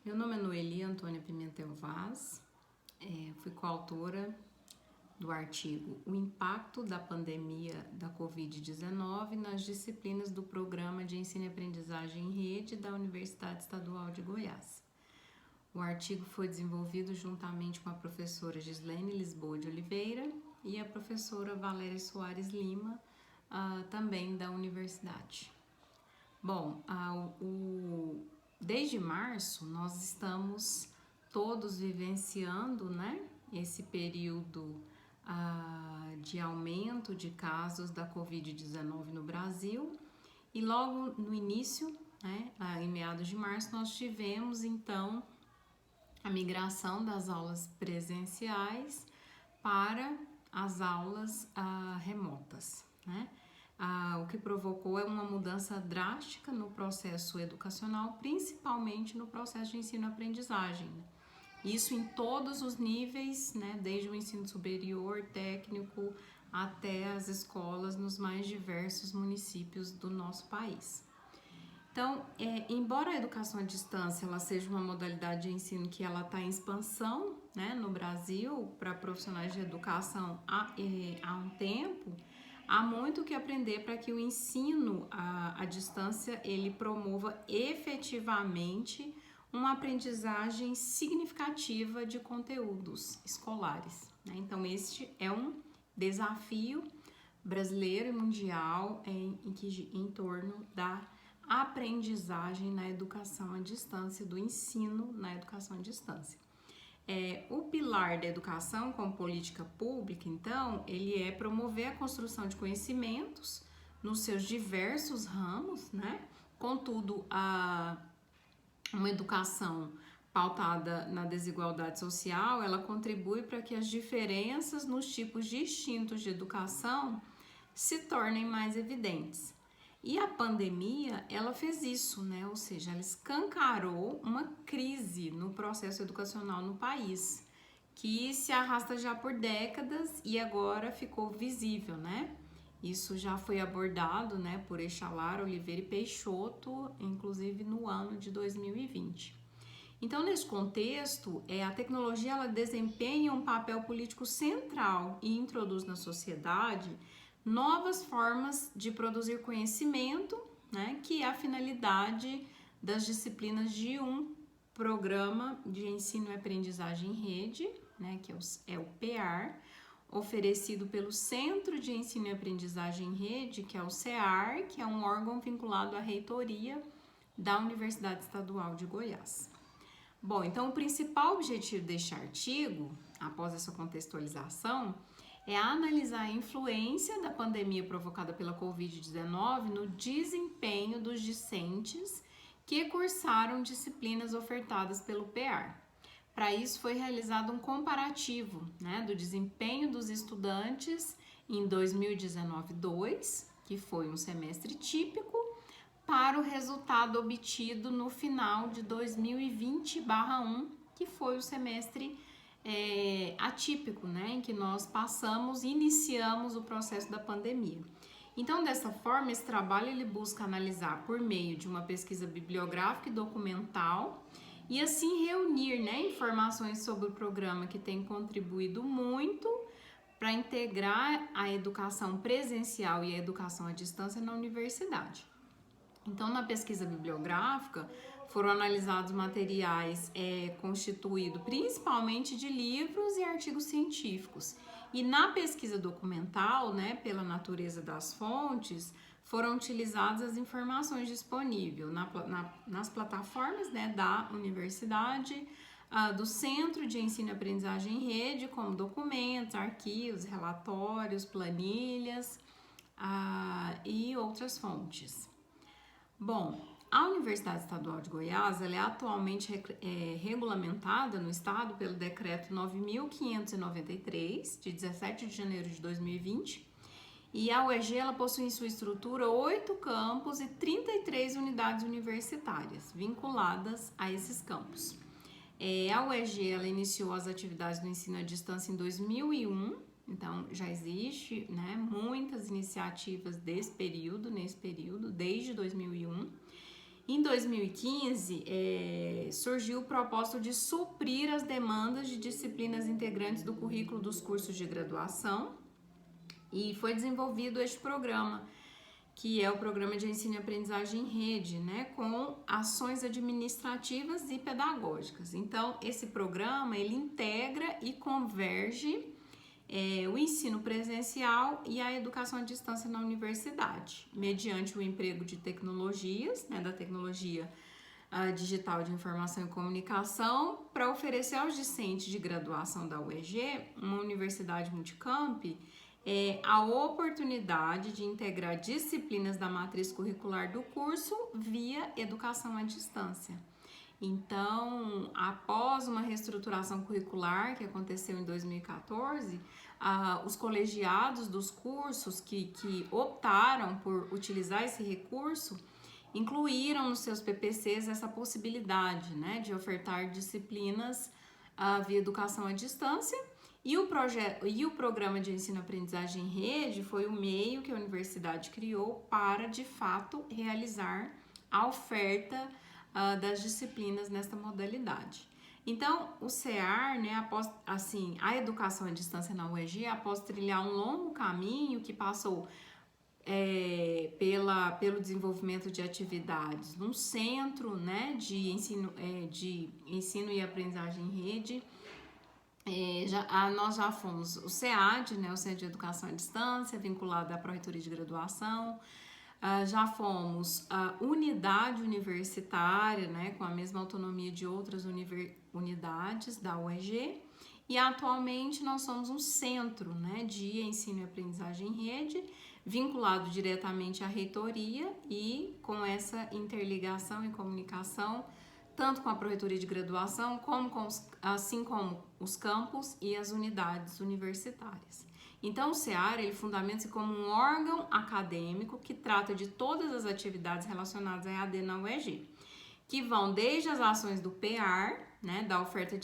Meu nome é Noeli Antônia Pimentel Vaz, fui coautora do artigo O Impacto da Pandemia da Covid-19 nas disciplinas do Programa de Ensino e Aprendizagem em Rede da Universidade Estadual de Goiás. O artigo foi desenvolvido juntamente com a professora Gislene Lisboa de Oliveira e a professora Valéria Soares Lima, também da universidade. Bom, desde março nós estamos todos vivenciando, né, esse período de aumento de casos da Covid-19 no Brasil, e logo no início, né, em meados de março, nós tivemos então a migração das aulas presenciais para as aulas remotas, né? O que provocou é uma mudança drástica no processo educacional, principalmente no processo de ensino-aprendizagem. Isso em todos os níveis, né? Desde o ensino superior, técnico, até as escolas nos mais diversos municípios do nosso país. Então, embora a educação à distância ela seja uma modalidade de ensino que ela está em expansão, né, no Brasil para profissionais de educação há um tempo, há muito o que aprender para que o ensino à distância ele promova efetivamente uma aprendizagem significativa de conteúdos escolares, né? Então, este é um desafio brasileiro e mundial em torno da aprendizagem na educação à distância, do ensino na educação à distância. O pilar da educação como política pública, então, ele é promover a construção de conhecimentos nos seus diversos ramos, né? Contudo, uma educação pautada na desigualdade social, ela contribui para que as diferenças nos tipos distintos de educação se tornem mais evidentes. E a pandemia, ela fez isso, né? Ou seja, ela escancarou uma crise no processo educacional no país, que se arrasta já por décadas e agora ficou visível, né? Isso já foi abordado, né, por Echalar, Oliveira e Peixoto, inclusive no ano de 2020. Então, nesse contexto, a tecnologia ela desempenha um papel político central e introduz na sociedade novas formas de produzir conhecimento, né, que é a finalidade das disciplinas de um programa de ensino e aprendizagem em rede, né, que é o PEAR, oferecido pelo Centro de Ensino e Aprendizagem em Rede, que é o CEAR, que é um órgão vinculado à reitoria da Universidade Estadual de Goiás. Bom, então o principal objetivo deste artigo, após essa contextualização, é analisar a influência da pandemia provocada pela Covid-19 no desempenho dos discentes que cursaram disciplinas ofertadas pelo PEAR. Para isso foi realizado um comparativo, né, do desempenho dos estudantes em 2019-2, que foi um semestre típico, para o resultado obtido no final de 2020/1, que foi o semestre atípico, né, em que nós iniciamos o processo da pandemia. Então, dessa forma, esse trabalho ele busca analisar por meio de uma pesquisa bibliográfica e documental e assim reunir, né, informações sobre o programa que tem contribuído muito para integrar a educação presencial e a educação à distância na universidade. Então, na pesquisa bibliográfica, foram analisados materiais constituídos principalmente de livros e artigos científicos. E na pesquisa documental, né, pela natureza das fontes, foram utilizadas as informações disponíveis nas plataformas, né, da universidade, do Centro de Ensino e Aprendizagem em Rede, como documentos, arquivos, relatórios, planilhas e outras fontes. Bom, a Universidade Estadual de Goiás ela é atualmente regulamentada no estado pelo Decreto 9.593, de 17 de janeiro de 2020, e a UEG ela possui em sua estrutura 8 campos e 33 unidades universitárias vinculadas a esses campos. A UEG ela iniciou as atividades do ensino à distância em 2001, então já existe, né, muitas iniciativas nesse período, desde 2001. Em 2015, surgiu o propósito de suprir as demandas de disciplinas integrantes do currículo dos cursos de graduação e foi desenvolvido este programa, que é o Programa de Ensino e Aprendizagem em Rede, né, com ações administrativas e pedagógicas. Então, esse programa, ele integra e converge o ensino presencial e a educação à distância na universidade, mediante o emprego de tecnologias, né, da tecnologia digital de informação e comunicação, para oferecer aos discentes de graduação da UEG, uma universidade multicamp, a oportunidade de integrar disciplinas da matriz curricular do curso via educação à distância. Então, após uma reestruturação curricular que aconteceu em 2014, os colegiados dos cursos que optaram por utilizar esse recurso incluíram nos seus PPCs essa possibilidade, né, de ofertar disciplinas via educação à distância. E o programa de ensino-aprendizagem em rede foi o meio que a universidade criou para, de fato, realizar a oferta das disciplinas nesta modalidade. Então, o CEAR, né, após, assim, a educação à distância na UEG, após trilhar um longo caminho que passou pelo desenvolvimento de atividades num centro, né, de ensino e aprendizagem em rede, nós já fomos o SEAD, né, o Centro de Educação à Distância, vinculado à Pró-Reitoria de Graduação, já fomos a unidade universitária, né, com a mesma autonomia de outras unidades da UEG, e atualmente nós somos um centro, né, de ensino e aprendizagem em rede, vinculado diretamente à reitoria e com essa interligação e comunicação tanto com a Pró-Reitoria de Graduação, assim como os campos e as unidades universitárias. Então, o CEAR, ele fundamenta-se como um órgão acadêmico que trata de todas as atividades relacionadas à EAD na UEG, que vão desde as ações do PEAR, né, a oferta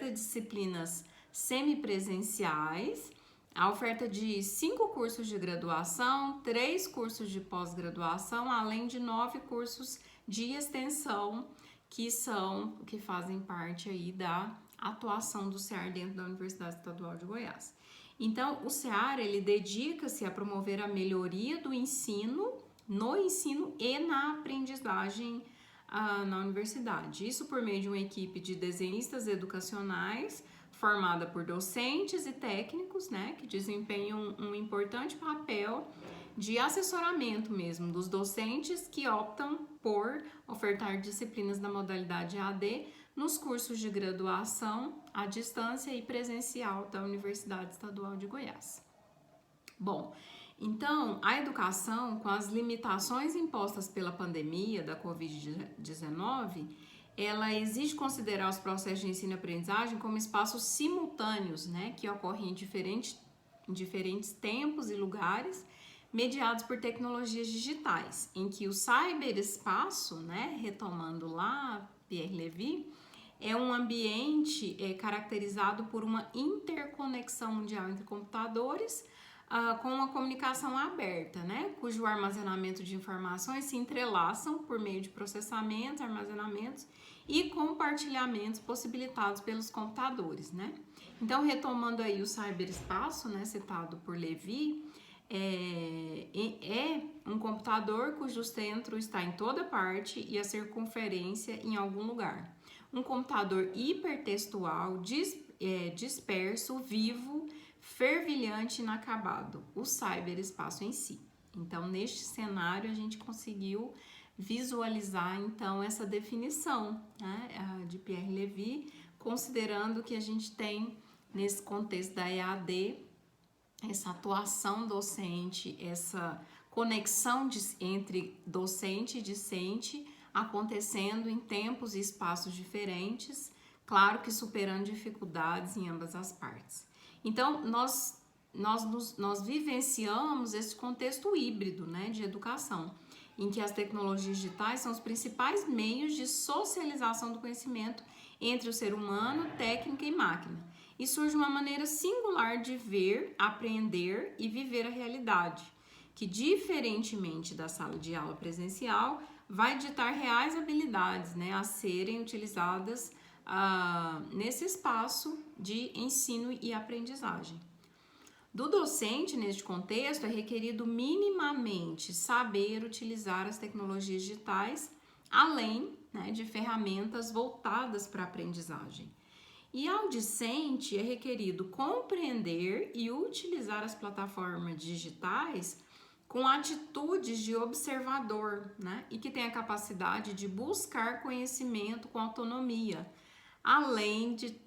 de disciplinas semipresenciais, a oferta de 5 cursos de graduação, 3 cursos de pós-graduação, além de 9 cursos de extensão que fazem parte aí da atuação do CEAR dentro da Universidade Estadual de Goiás. Então, o CEAR, ele dedica-se a promover a melhoria do ensino, no ensino e na aprendizagem na universidade. Isso por meio de uma equipe de desenhistas educacionais formada por docentes e técnicos, né, que desempenham um importante papel de assessoramento mesmo dos docentes que optam por ofertar disciplinas da modalidade EAD nos cursos de graduação à distância e presencial da Universidade Estadual de Goiás. Bom, então, a educação, com as limitações impostas pela pandemia da Covid-19, ela exige considerar os processos de ensino e aprendizagem como espaços simultâneos, né, que ocorrem em diferentes tempos e lugares, mediados por tecnologias digitais, em que o cyberespaço, né, retomando lá Pierre Levy, é um ambiente caracterizado por uma interconexão mundial entre computadores, com uma comunicação aberta, né, cujo armazenamento de informações se entrelaçam por meio de processamentos, armazenamentos e compartilhamentos possibilitados pelos computadores, né. Então, retomando aí o cyberespaço, né, citado por Levy, é um computador cujo centro está em toda parte e a circunferência em algum lugar. Um computador hipertextual, disperso, vivo, fervilhante e inacabado, o cyberespaço em si. Então, neste cenário, a gente conseguiu visualizar, então, essa definição, né, de Pierre Levy, considerando que a gente tem, nesse contexto da EAD, essa atuação docente, essa conexão entre docente e discente acontecendo em tempos e espaços diferentes, claro que superando dificuldades em ambas as partes. Então, nós vivenciamos esse contexto híbrido, né, de educação, em que as tecnologias digitais são os principais meios de socialização do conhecimento entre o ser humano, técnica e máquina. E surge uma maneira singular de ver, aprender e viver a realidade, que, diferentemente da sala de aula presencial, vai ditar reais habilidades, né, a serem utilizadas nesse espaço de ensino e aprendizagem. Do docente, neste contexto, é requerido minimamente saber utilizar as tecnologias digitais, além, né, de ferramentas voltadas para a aprendizagem. E ao discente é requerido compreender e utilizar as plataformas digitais com atitudes de observador, né, e que tem a capacidade de buscar conhecimento com autonomia, além de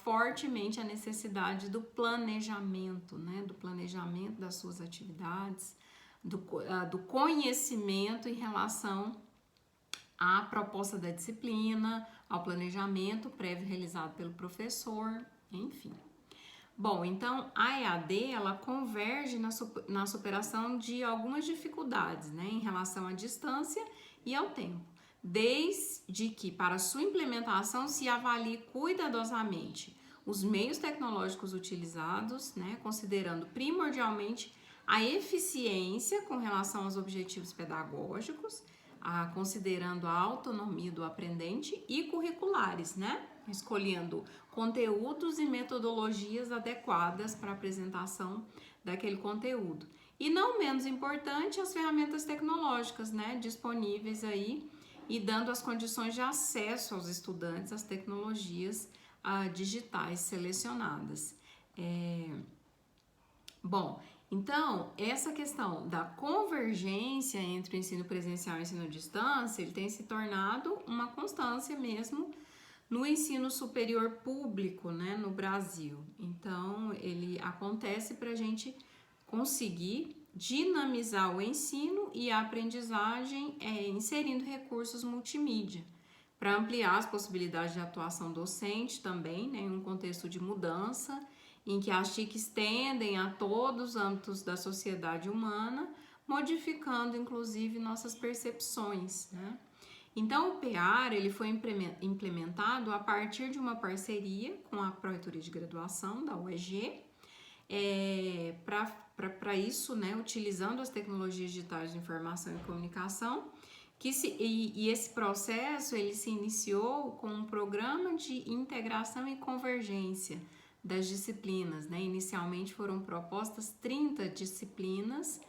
fortemente a necessidade do planejamento, né, do planejamento das suas atividades, do conhecimento em relação à proposta da disciplina, ao planejamento prévio realizado pelo professor, enfim. Bom, então a EAD ela converge na superação de algumas dificuldades, né, em relação à distância e ao tempo, desde que para sua implementação se avalie cuidadosamente os meios tecnológicos utilizados, né, considerando primordialmente a eficiência com relação aos objetivos pedagógicos, considerando a autonomia do aprendente e curriculares, né, escolhendo conteúdos e metodologias adequadas para a apresentação daquele conteúdo. E não menos importante, as ferramentas tecnológicas, né, disponíveis aí e dando as condições de acesso aos estudantes às tecnologias digitais selecionadas. Bom, então, essa questão da convergência entre o ensino presencial e o ensino à distância, ele tem se tornado uma constância mesmo no ensino superior público, né, no Brasil. Então, ele acontece para a gente conseguir dinamizar o ensino e a aprendizagem, inserindo recursos multimídia, para ampliar as possibilidades de atuação docente também, né, em um contexto de mudança, em que as TICs tendem a todos os âmbitos da sociedade humana, modificando inclusive nossas percepções, né? Então, o PEAR ele foi implementado a partir de uma parceria com a Pró-Reitoria de Graduação da UEG, para isso, né, utilizando as tecnologias digitais de informação e comunicação, e esse processo ele se iniciou com um programa de integração e convergência das disciplinas, né? Inicialmente foram propostas 30 disciplinas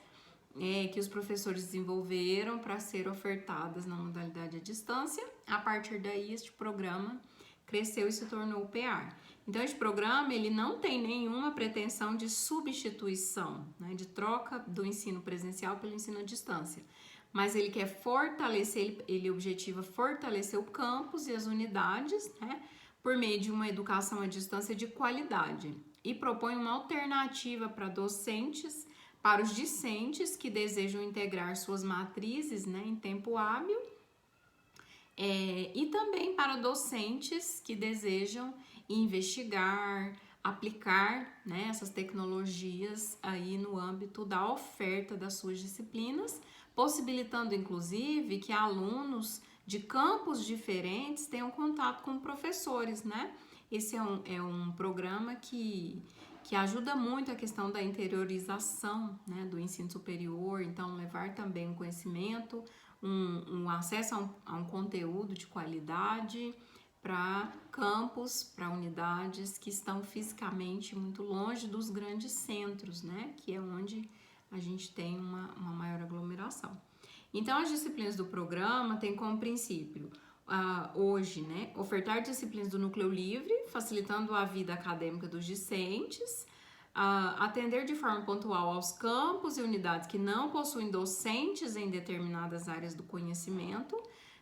que os professores desenvolveram para ser ofertadas na modalidade à distância. A partir daí, este programa cresceu e se tornou o PEAR. Então, este programa ele não tem nenhuma pretensão de substituição, né, de troca do ensino presencial pelo ensino à distância, mas ele quer fortalecer, ele objetiva fortalecer o campus e as unidades, né, por meio de uma educação à distância de qualidade, e propõe uma alternativa para os discentes que desejam integrar suas matrizes, né, em tempo hábil, e também para docentes que desejam investigar, aplicar, né, essas tecnologias aí no âmbito da oferta das suas disciplinas, possibilitando inclusive que alunos de campos diferentes tenham contato com professores, né? Esse é um programa que ajuda muito a questão da interiorização, né, do ensino superior, então levar também um conhecimento, um acesso a um conteúdo de qualidade para campos, para unidades que estão fisicamente muito longe dos grandes centros, né, que é onde a gente tem uma maior aglomeração. Então, as disciplinas do programa têm como princípio, hoje, né, ofertar disciplinas do núcleo livre, facilitando a vida acadêmica dos discentes, atender de forma pontual aos campos e unidades que não possuem docentes em determinadas áreas do conhecimento,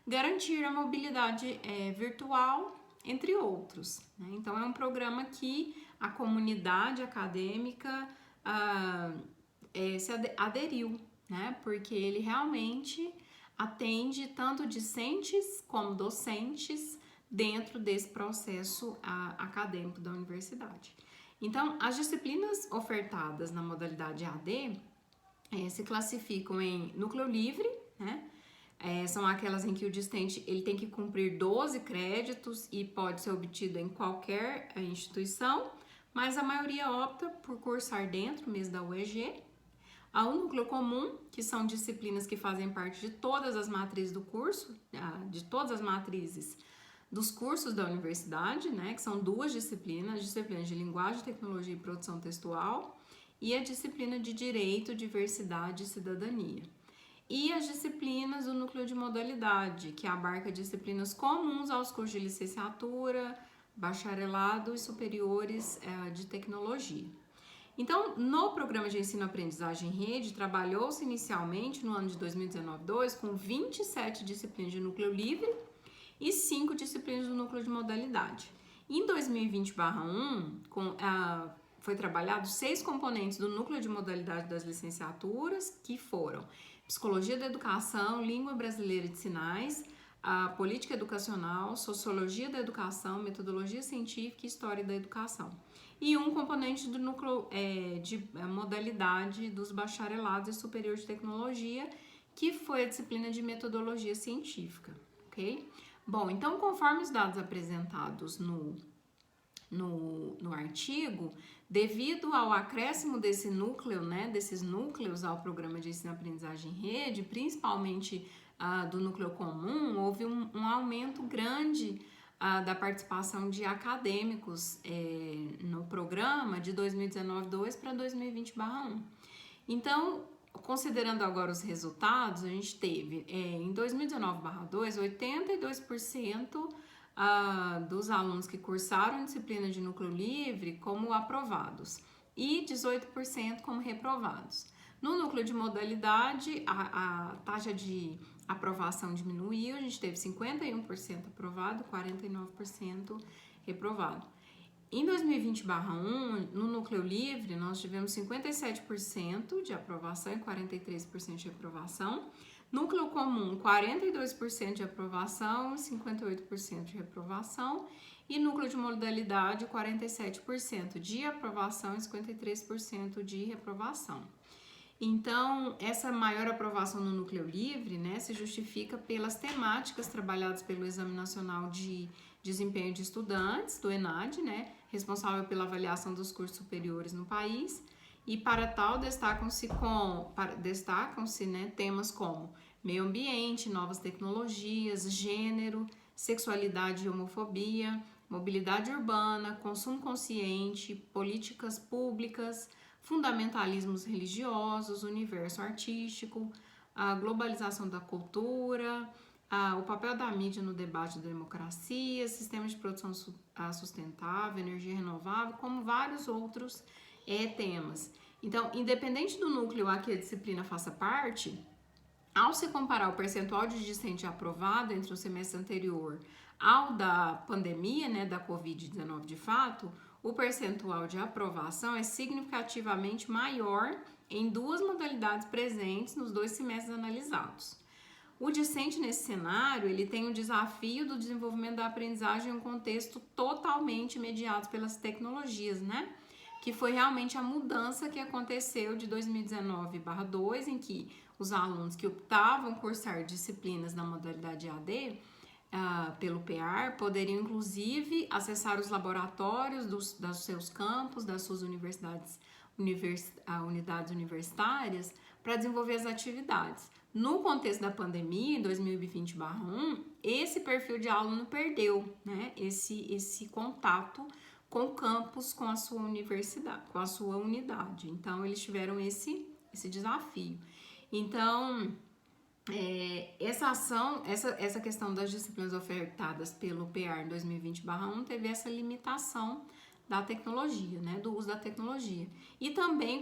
garantir a mobilidade virtual, entre outros, né? Então, é um programa que a comunidade acadêmica se aderiu, né? Porque ele realmente atende tanto discentes como docentes dentro desse processo acadêmico da universidade. Então, as disciplinas ofertadas na modalidade AD se classificam em núcleo livre, né? São aquelas em que o discente ele tem que cumprir 12 créditos e pode ser obtido em qualquer instituição, mas a maioria opta por cursar dentro mesmo da UEG. Ao núcleo comum, que são disciplinas que fazem parte de todas as matrizes do curso, de todas as matrizes dos cursos da universidade, né, que são 2 disciplinas, disciplinas de linguagem, tecnologia e produção textual, e a disciplina de direito, diversidade e cidadania. E as disciplinas do núcleo de modalidade, que abarca disciplinas comuns aos cursos de licenciatura, bacharelado e superiores de tecnologia. Então, no programa de ensino-aprendizagem em rede, trabalhou-se inicialmente no ano de 2019-2 com 27 disciplinas de núcleo livre e 5 disciplinas do núcleo de modalidade. Em 2020/1, foi trabalhado 6 componentes do núcleo de modalidade das licenciaturas, que foram Psicologia da Educação, Língua Brasileira de Sinais, a Política Educacional, Sociologia da Educação, Metodologia Científica e História da Educação. E um componente do núcleo de modalidade dos bacharelados e superior de tecnologia, que foi a disciplina de Metodologia Científica, ok? Bom, então, conforme os dados apresentados no artigo, devido ao acréscimo desse núcleo, né, desses núcleos ao programa de ensino-aprendizagem em rede, principalmente do núcleo comum, houve um aumento grande da participação de acadêmicos no programa de 2019/2 para 2020/1. Então, considerando agora os resultados, a gente teve em 2019/2, 82% dos alunos que cursaram disciplina de núcleo livre como aprovados e 18% como reprovados. No núcleo de modalidade, a taxa de aprovação diminuiu, a gente teve 51% aprovado, 49% reprovado. Em 2020/1, no núcleo livre, nós tivemos 57% de aprovação e 43% de reprovação. Núcleo comum, 42% de aprovação e 58% de reprovação. E núcleo de modalidade, 47% de aprovação e 53% de reprovação. Então, essa maior aprovação no núcleo livre, né, se justifica pelas temáticas trabalhadas pelo Exame Nacional de Desempenho de Estudantes, do ENAD, né, responsável pela avaliação dos cursos superiores no país. E para tal, destacam-se temas como meio ambiente, novas tecnologias, gênero, sexualidade e homofobia, mobilidade urbana, consumo consciente, políticas públicas, fundamentalismos religiosos, universo artístico, a globalização da cultura, o papel da mídia no debate da democracia, sistemas de produção sustentável, energia renovável, como vários outros temas. Então, independente do núcleo a que a disciplina faça parte, ao se comparar o percentual de discente aprovado entre o semestre anterior ao da pandemia, né, da Covid-19 de fato, o percentual de aprovação é significativamente maior em 2 modalidades presentes nos 2 semestres analisados. O discente nesse cenário, ele tem o desafio do desenvolvimento da aprendizagem em um contexto totalmente mediado pelas tecnologias, né? Que foi realmente a mudança que aconteceu de 2019/2, em que os alunos que optavam cursar disciplinas na modalidade EAD pelo PEAR poderiam, inclusive, acessar os laboratórios dos seus campos, das suas unidades universitárias, para desenvolver as atividades. No contexto da pandemia, em 2020/1, esse perfil de aluno perdeu, né, esse contato com o campus, com a sua universidade, com a sua unidade. Então, eles tiveram esse desafio. Então, essa questão das disciplinas ofertadas pelo PEAR em 2020/1 teve essa limitação da tecnologia, né, do uso da tecnologia. E também